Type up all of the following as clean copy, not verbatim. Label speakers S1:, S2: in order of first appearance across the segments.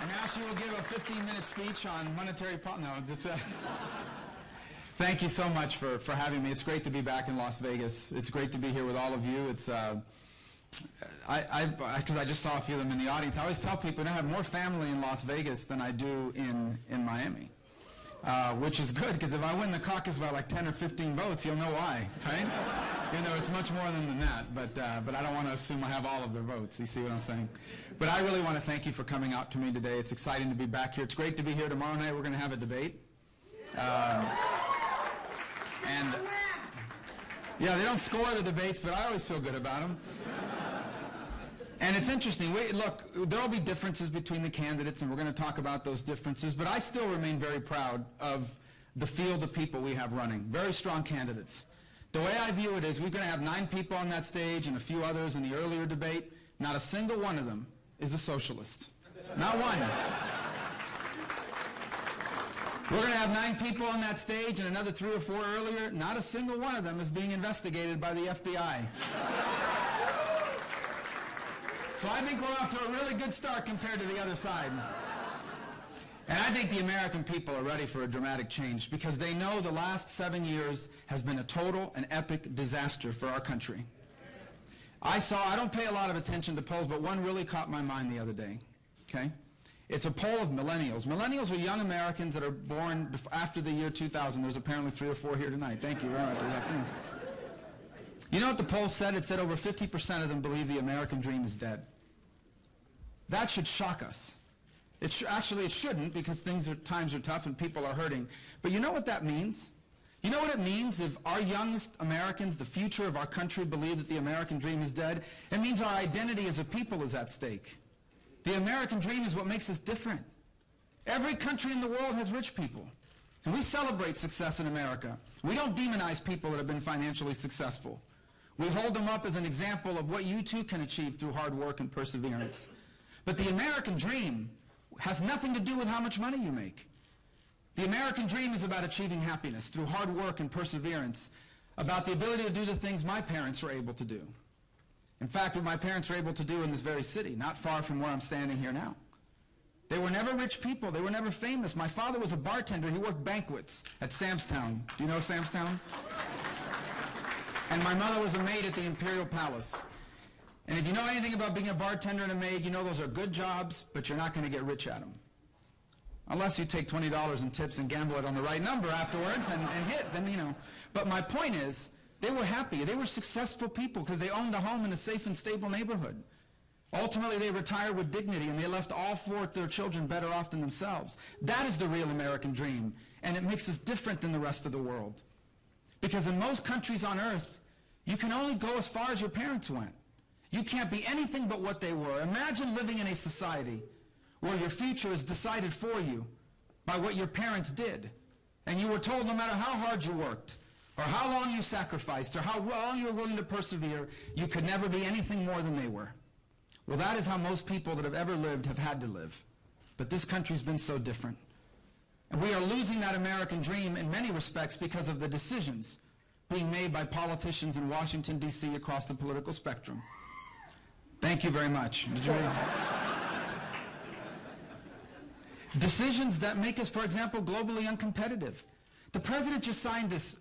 S1: And now she will give a 15-minute speech on monetary policy. No, just thank you so much for having me. It's great to be back in Las Vegas. It's great to be here with all of you. It's because I just saw a few of them in the audience. I always tell people I have more family in Las Vegas than I do in Miami, which is good, because if I win the caucus by like 10 or 15 votes, you'll know why, right? You know, it's much more than that, but I don't want to assume I have all of their votes. You see what I'm saying? But I really want to thank you for coming out to me today. It's exciting to be back here. It's great to be here. Tomorrow night we're going to have a debate. And yeah, they don't score the debates, but I always feel good about them. And it's interesting. Look, there will be differences between the candidates, and we're going to talk about those differences, but I still remain very proud of the field of people we have running. Very strong candidates. The way I view it is we're going to have 9 people on that stage and a few others in the earlier debate. Not a single one of them is a socialist. Not one. We're going to have 9 people on that stage and another 3 or 4 earlier. Not a single one of them is being investigated by the FBI. So I think we're off to a really good start compared to the other side. And I think the American people are ready for a dramatic change, because they know the last 7 years has been a total and epic disaster for our country. I don't pay a lot of attention to polls, but one really caught my mind the other day, okay? It's a poll of millennials. Millennials are young Americans that are born after the year 2000. There's apparently 3 or 4 here tonight. Thank you very much. You know what the poll said? It said over 50% of them believe the American dream is dead. That should shock us. Actually, it shouldn't, because times are tough and people are hurting. But you know what that means? You know what it means if our youngest Americans, the future of our country, believe that the American dream is dead? It means our identity as a people is at stake. The American dream is what makes us different. Every country in the world has rich people, and we celebrate success in America. We don't demonize people that have been financially successful. We hold them up as an example of what you too can achieve through hard work and perseverance. But the American dream has nothing to do with how much money you make. The American dream is about achieving happiness through hard work and perseverance, about the ability to do the things my parents were able to do. In fact, what my parents were able to do in this very city, not far from where I'm standing here now. They were never rich people. They were never famous. My father was a bartender. He worked banquets at Sam's Town. Do you know Sam's Town? And my mother was a maid at the Imperial Palace. And if you know anything about being a bartender and a maid, you know those are good jobs, but you're not going to get rich at them. Unless you take $20 in tips and gamble it on the right number afterwards and hit, then you know. But my point is, they were happy. They were successful people because they owned a home in a safe and stable neighborhood. Ultimately, they retired with dignity, and they left all 4 of their children better off than themselves. That is the real American dream, and it makes us different than the rest of the world. Because in most countries on earth, you can only go as far as your parents went. You can't be anything but what they were. Imagine living in a society where your future is decided for you by what your parents did. And you were told no matter how hard you worked, or how long you sacrificed, or how long you were willing to persevere, you could never be anything more than they were. Well, that is how most people that have ever lived have had to live. But this country's been so different. And we are losing that American dream in many respects because of the decisions being made by politicians in Washington, D.C. across the political spectrum. Thank you very much. Decisions that make us, for example, globally uncompetitive. The president just signed this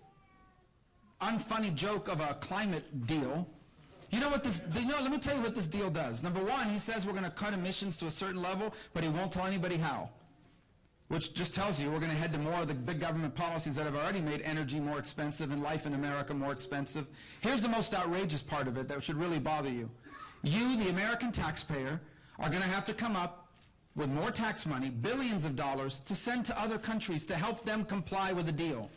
S1: unfunny joke of a climate deal. You know what let me tell you what this deal does. Number one, he says we're going to cut emissions to a certain level, but he won't tell anybody how. Which just tells you we're going to head to more of the big government policies that have already made energy more expensive and life in America more expensive. Here's the most outrageous part of it that should really bother you. You, the American taxpayer, are going to have to come up with more tax money, billions of dollars, to send to other countries to help them comply with the deal.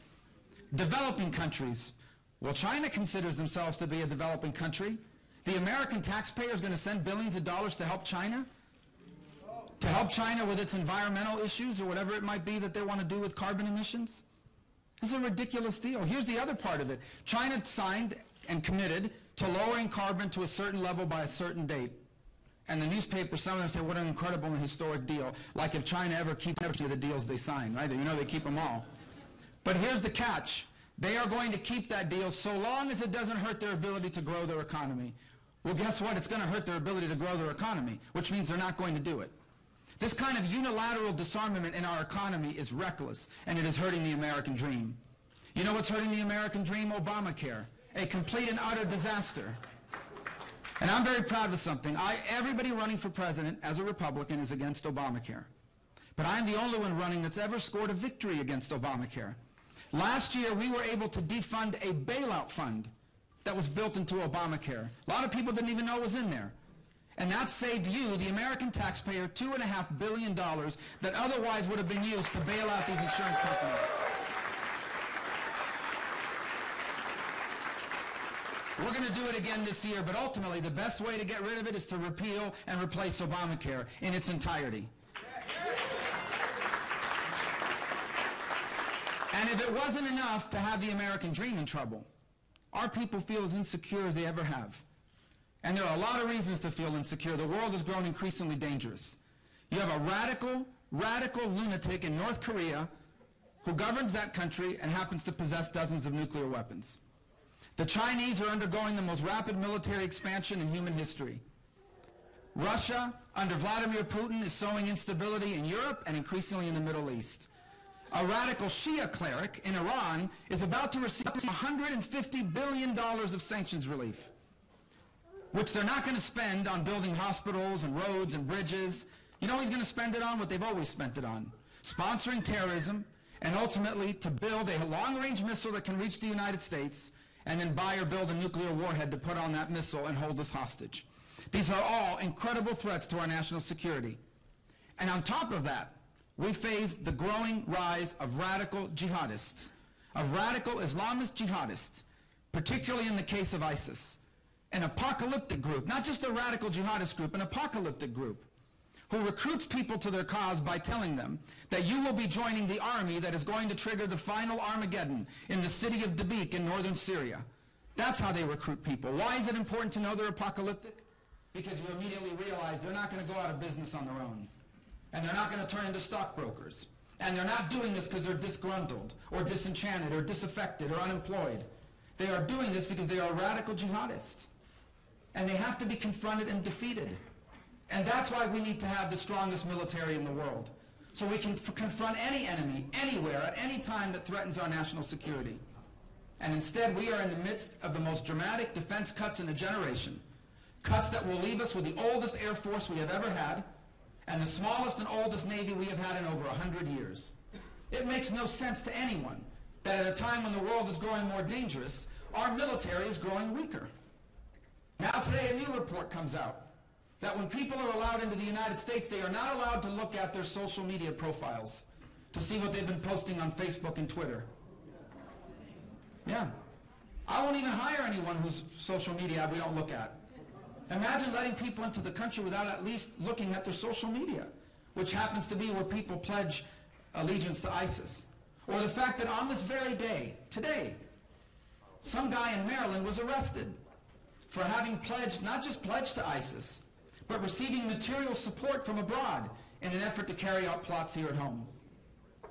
S1: Developing countries. Well, China considers themselves to be a developing country. The American taxpayer is going to send billions of dollars to help China? To help China with its environmental issues or whatever it might be that they want to do with carbon emissions? This is a ridiculous deal. Here's the other part of it. China signed and committed to lowering carbon to a certain level by a certain date. And the newspapers, some of them say, what an incredible and historic deal. Like if China ever keeps the deals they sign, right? You know they keep them all. But here's the catch. They are going to keep that deal so long as it doesn't hurt their ability to grow their economy. Well, guess what? It's going to hurt their ability to grow their economy, which means they're not going to do it. This kind of unilateral disarmament in our economy is reckless, and it is hurting the American dream. You know what's hurting the American dream? Obamacare, a complete and utter disaster. And I'm very proud of something. Everybody running for president as a Republican is against Obamacare. But I'm the only one running that's ever scored a victory against Obamacare. Last year, we were able to defund a bailout fund that was built into Obamacare. A lot of people didn't even know it was in there. And that saved you, the American taxpayer, $2.5 billion that otherwise would have been used to bail out these insurance companies. We're going to do it again this year, but ultimately the best way to get rid of it is to repeal and replace Obamacare in its entirety. And if it wasn't enough to have the American dream in trouble, our people feel as insecure as they ever have. And there are a lot of reasons to feel insecure. The world has grown increasingly dangerous. You have a radical lunatic in North Korea who governs that country and happens to possess dozens of nuclear weapons. The Chinese are undergoing the most rapid military expansion in human history. Russia, under Vladimir Putin, is sowing instability in Europe and increasingly in the Middle East. A radical Shia cleric in Iran is about to receive $150 billion of sanctions relief, which they're not going to spend on building hospitals and roads and bridges. You know what he's going to spend it on? What they've always spent it on: sponsoring terrorism, and ultimately to build a long-range missile that can reach the United States, and then buy or build a nuclear warhead to put on that missile and hold us hostage. These are all incredible threats to our national security. And on top of that, we face the growing rise of radical jihadists, of radical Islamist jihadists, particularly in the case of ISIS. An apocalyptic group, not just a radical jihadist group, an apocalyptic group, who recruits people to their cause by telling them that you will be joining the army that is going to trigger the final Armageddon in the city of Dabiq in northern Syria. That's how they recruit people. Why is it important to know they're apocalyptic? Because you immediately realize they're not going to go out of business on their own. And they're not going to turn into stockbrokers. And they're not doing this because they're disgruntled or disenchanted or disaffected or unemployed. They are doing this because they are radical jihadists. And they have to be confronted and defeated. And that's why we need to have the strongest military in the world, so we can confront any enemy, anywhere, at any time that threatens our national security. And instead, we are in the midst of the most dramatic defense cuts in a generation, cuts that will leave us with the oldest Air Force we have ever had, and the smallest and oldest Navy we have had in over 100 years. It makes no sense to anyone that at a time when the world is growing more dangerous, our military is growing weaker. Now today, a new report comes out that when people are allowed into the United States, they are not allowed to look at their social media profiles to see what they've been posting on Facebook and Twitter. Yeah. I won't even hire anyone whose social media we don't look at. Imagine letting people into the country without at least looking at their social media, which happens to be where people pledge allegiance to ISIS. Or the fact that on this very day, today, some guy in Maryland was arrested for having pledged, not just pledged to ISIS, but receiving material support from abroad in an effort to carry out plots here at home.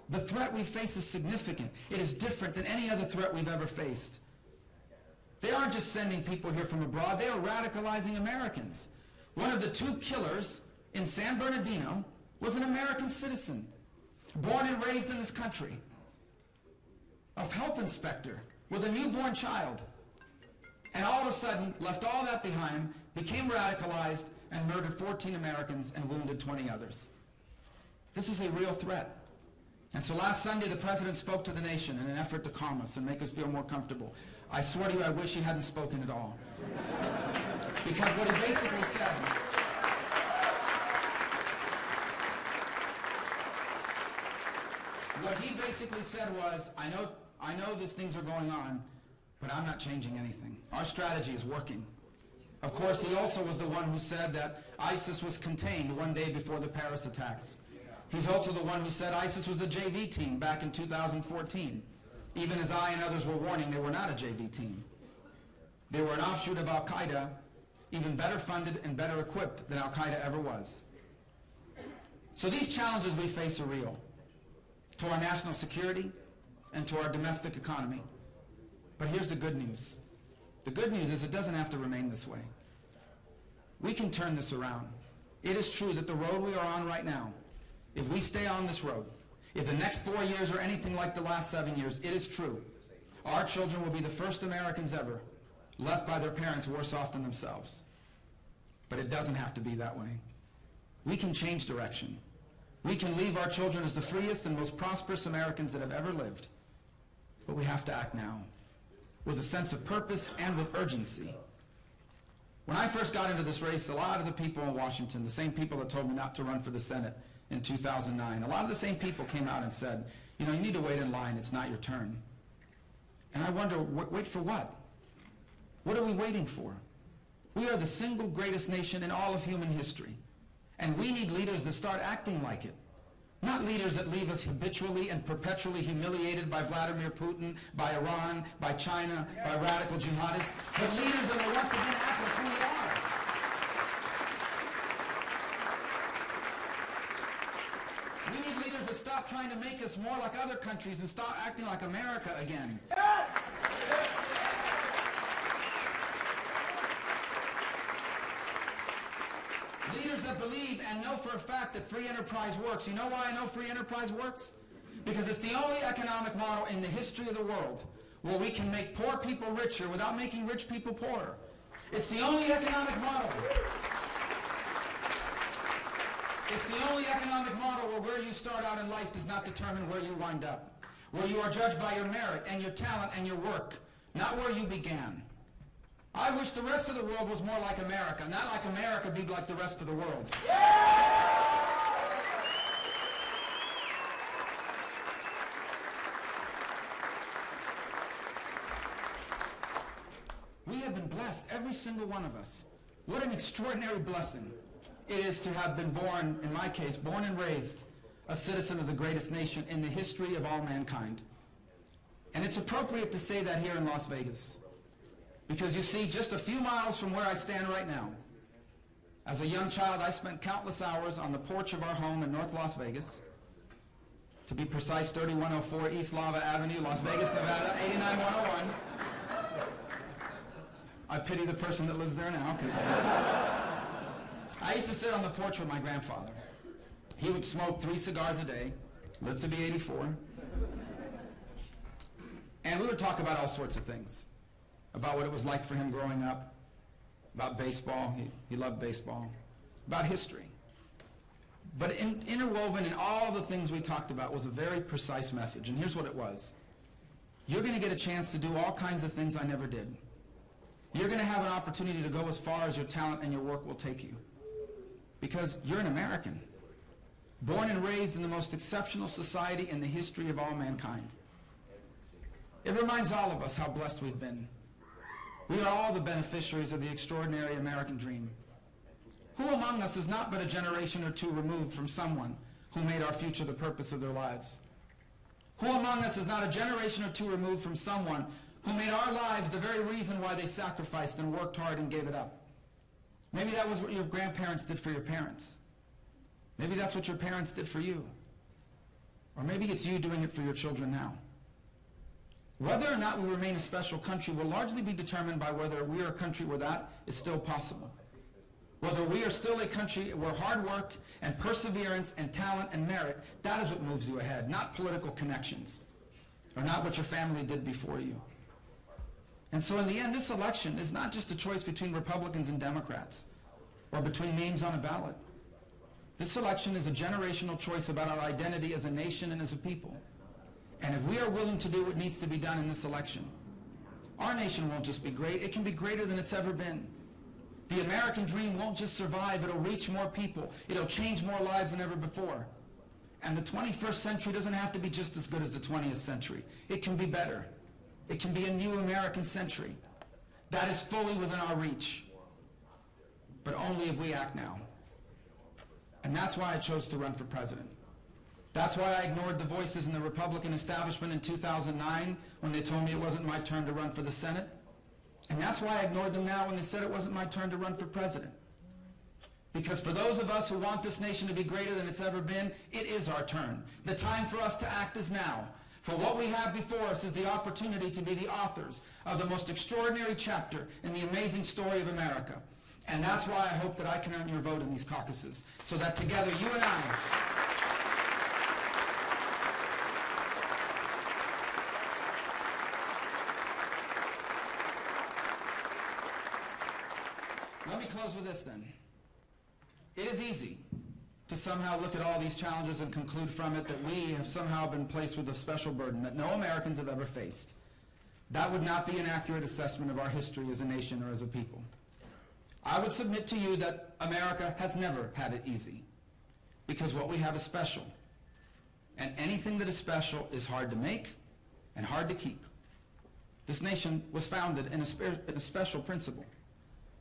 S1: The threat we face is significant. It is different than any other threat we've ever faced. They aren't just sending people here from abroad, they are radicalizing Americans. One of the two killers in San Bernardino was an American citizen, born and raised in this country, a health inspector with a newborn child, and all of a sudden left all that behind, became radicalized, and murdered 14 Americans and wounded 20 others. This is a real threat. And so last Sunday, the President spoke to the nation in an effort to calm us and make us feel more comfortable. I swear to you, I wish he hadn't spoken at all. Because what he basically said, was, I know these things are going on, but I'm not changing anything. Our strategy is working. Of course, he also was the one who said that ISIS was contained one day before the Paris attacks. He's also the one who said ISIS was a JV team back in 2014, even as I and others were warning they were not a JV team. They were an offshoot of Al-Qaeda, even better funded and better equipped than Al-Qaeda ever was. So these challenges we face are real, to our national security and to our domestic economy. But here's the good news. The good news is it doesn't have to remain this way. We can turn this around. It is true that the road we are on right now if we stay on this road, if the next 4 years are anything like the last 7 years, it is true. Our children will be the first Americans ever left by their parents worse off than themselves. But it doesn't have to be that way. We can change direction. We can leave our children as the freest and most prosperous Americans that have ever lived. But we have to act now, with a sense of purpose and with urgency. When I first got into this race, a lot of the people in Washington, the same people that told me not to run for the Senate in 2009, a lot of the same people came out and said, you know, you need to wait in line, it's not your turn. And I wonder, wait for what? What are we waiting for? We are the single greatest nation in all of human history. And we need leaders that start acting like it. Not leaders that leave us habitually and perpetually humiliated by Vladimir Putin, by Iran, by China, by radical jihadists, but leaders that will once again act like who we are. We need leaders that stop trying to make us more like other countries and start acting like America again. Leaders that believe and know for a fact that free enterprise works. You know why I know free enterprise works? Because it's the only economic model in the history of the world where we can make poor people richer without making rich people poorer. It's the only economic model. It's the only economic model where you start out in life does not determine where you wind up. Where you are judged by your merit and your talent and your work, not where you began. I wish the rest of the world was more like America, not like America be like the rest of the world. We have been blessed, every single one of us. What an extraordinary blessing it is to have been born, in my case, born and raised a citizen of the greatest nation in the history of all mankind. And it's appropriate to say that here in Las Vegas. Because you see, just a few miles from where I stand right now, as a young child, I spent countless hours on the porch of our home in North Las Vegas. To be precise, 3104 East Lava Avenue, Las Vegas, Nevada, 89101. I pity the person that lives there now, because I used to sit on the porch with my grandfather. He would smoke 3 cigars a day, lived to be 84. And we would talk about all sorts of things. About what it was like for him growing up, about baseball, he loved baseball, about history. But interwoven in all the things we talked about was a very precise message, and here's what it was. You're going to get a chance to do all kinds of things I never did. You're going to have an opportunity to go as far as your talent and your work will take you. Because you're an American, born and raised in the most exceptional society in the history of all mankind. It reminds all of us how blessed we've been. We are all the beneficiaries of the extraordinary American dream. Who among us is not but a generation or two removed from someone who made our future the purpose of their lives? Who among us is not a generation or two removed from someone who made our lives the very reason why they sacrificed and worked hard and gave it up? Maybe that was what your grandparents did for your parents. Maybe that's what your parents did for you. Or maybe it's you doing it for your children now. Whether or not we remain a special country will largely be determined by whether we are a country where that is still possible. Whether we are still a country where hard work and perseverance and talent and merit, that is what moves you ahead, not political connections, or not what your family did before you. And so in the end, this election is not just a choice between Republicans and Democrats, or between names on a ballot. This election is a generational choice about our identity as a nation and as a people. And if we are willing to do what needs to be done in this election, our nation won't just be great, it can be greater than it's ever been. The American dream won't just survive, it'll reach more people. It'll change more lives than ever before. And the 21st century doesn't have to be just as good as the 20th century. It can be better. It can be a new American century that is fully within our reach. But only if we act now. And that's why I chose to run for president. That's why I ignored the voices in the Republican establishment in 2009 when they told me it wasn't my turn to run for the Senate. And that's why I ignored them now when they said it wasn't my turn to run for president. Because for those of us who want this nation to be greater than it's ever been, it is our turn. The time for us to act is now. For what we have before us is the opportunity to be the authors of the most extraordinary chapter in the amazing story of America. And that's why I hope that I can earn your vote in these caucuses, so that together you and I me close with this then. It is easy to somehow look at all these challenges and conclude from it that we have somehow been placed with a special burden that no Americans have ever faced. That would not be an accurate assessment of our history as a nation or as a people. I would submit to you that America has never had it easy, because what we have is special. And anything that is special is hard to make and hard to keep. This nation was founded in a special principle.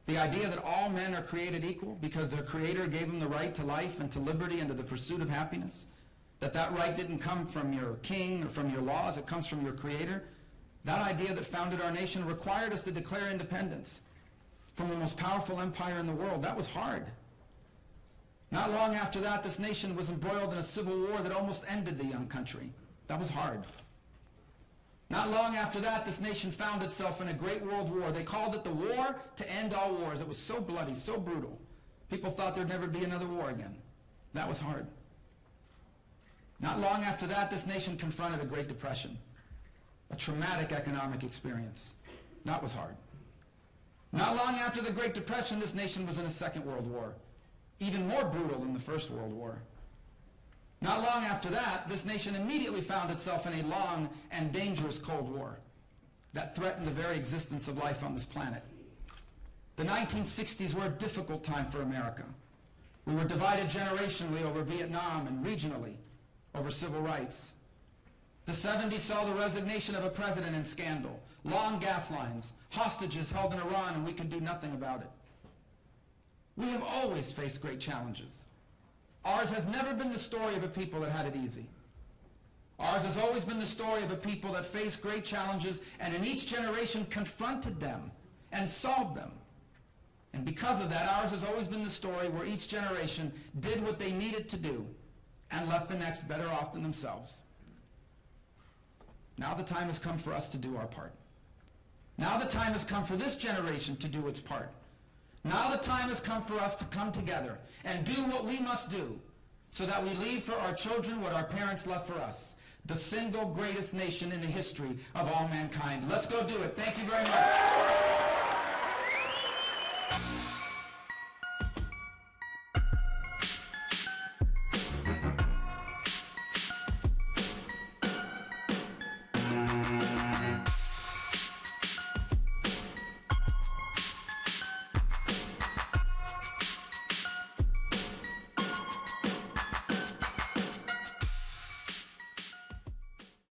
S1: The idea that all men are created equal because their Creator gave them the right to life and to liberty and to the pursuit of happiness, that right didn't come from your king or from your laws, it comes from your Creator. That idea that founded our nation required us to declare independence from the most powerful empire in the world. That was hard. Not long after that, this nation was embroiled in a civil war that almost ended the young country. That was hard. Not long after that, this nation found itself in a great world war. They called it the war to end all wars. It was so bloody, so brutal. People thought there'd never be another war again. That was hard. Not long after that, this nation confronted a Great Depression, a traumatic economic experience. That was hard. Not long after the Great Depression, this nation was in a Second World War, even more brutal than the First World War. Not long after that, this nation immediately found itself in a long and dangerous Cold War that threatened the very existence of life on this planet. The 1960s were a difficult time for America. We were divided generationally over Vietnam and regionally over civil rights. The 70s saw the resignation of a president in scandal, long gas lines, hostages held in Iran, and we could do nothing about it. We have always faced great challenges. Ours has never been the story of a people that had it easy. Ours has always been the story of a people that faced great challenges and in each generation confronted them and solved them. And because of that, ours has always been the story where each generation did what they needed to do and left the next better off than themselves. Now the time has come for us to do our part. Now the time has come for this generation to do its part. Now the time has come for us to come together and do what we must do so that we leave for our children what our parents left for us, the single greatest nation in the history of all mankind. Let's go do it. Thank you very much.